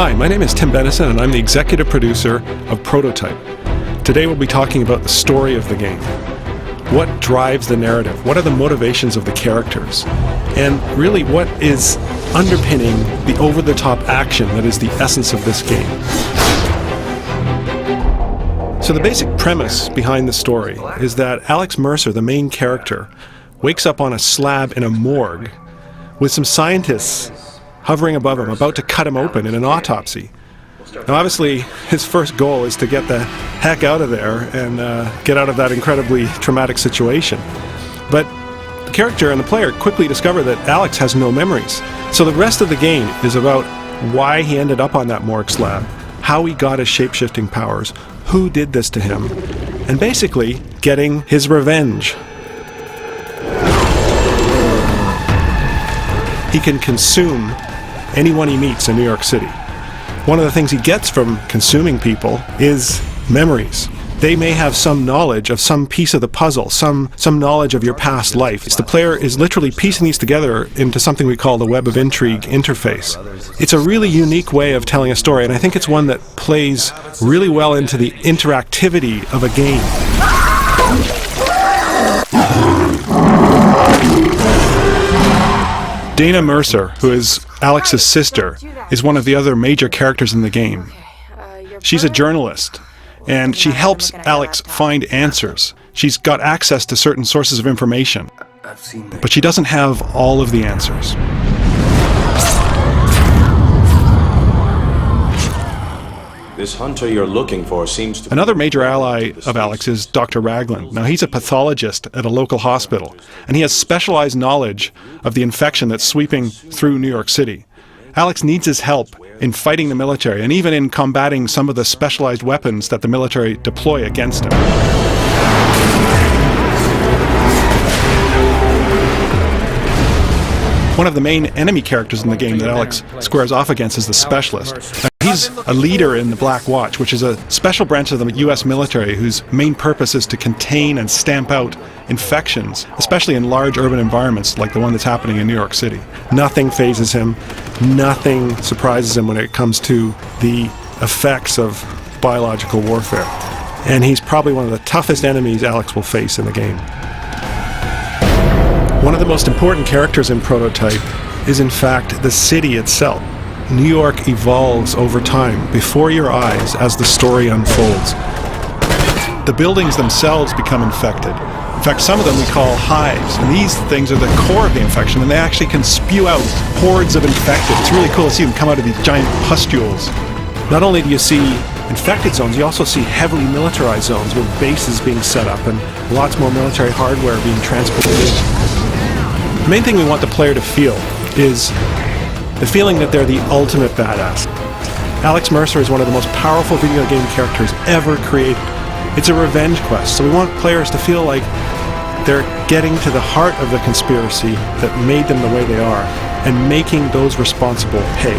Hi, my name is Tim Benison and I'm the executive producer of Prototype. Today we'll be talking about the story of the game. What drives the narrative? What are the motivations of the characters? And really, what is underpinning the over-the-top action that is the essence of this game? So the basic premise behind the story is that Alex Mercer, the main character, wakes up on a slab in a morgue with some scientists hovering above him, about to cut him open in an autopsy. Now obviously, his first goal is to get the heck out of there and get out of that incredibly traumatic situation. But the character and the player quickly discover that Alex has no memories. So the rest of the game is about why he ended up on that morgue slab, how he got his shape-shifting powers, who did this to him, and basically getting his revenge. He can consume anyone he meets in New York City. One of the things he gets from consuming people is memories. They may have some knowledge of some piece of the puzzle, some knowledge of your past life. The player is literally piecing these together into something we call the Web of Intrigue interface. It's a really unique way of telling a story, and I think it's one that plays really well into the interactivity of a game. Dana Mercer, who is Alex's sister, is one of the other major characters in the game. She's a journalist, and she helps Alex find answers. She's got access to certain sources of information, but she doesn't have all of the answers. This hunter you're looking for seems to... Another major ally of Alex is Dr. Ragland. Now, he's a pathologist at a local hospital, and he has specialized knowledge of the infection that's sweeping through New York City. Alex needs his help in fighting the military, and even in combating some of the specialized weapons that the military deploy against him. One of the main enemy characters in the game that Alex squares off against is the Specialist. He's a leader in the Black Watch, which is a special branch of the U.S. military whose main purpose is to contain and stamp out infections, especially in large urban environments like the one that's happening in New York City. Nothing phases him, nothing surprises him when it comes to the effects of biological warfare. And he's probably one of the toughest enemies Alex will face in the game. One of the most important characters in Prototype is in fact the city itself. New York evolves over time before your eyes as the story unfolds. The buildings themselves become infected. In fact, some of them we call hives, and these things are the core of the infection, and they actually can spew out hordes of infected. It's really cool to see them come out of these giant pustules. Not only do you see infected zones, you also see heavily militarized zones with bases being set up and lots more military hardware being transported in. The main thing we want the player to feel is the feeling that they're the ultimate badass. Alex Mercer is one of the most powerful video game characters ever created. It's a revenge quest, so we want players to feel like they're getting to the heart of the conspiracy that made them the way they are and making those responsible pay.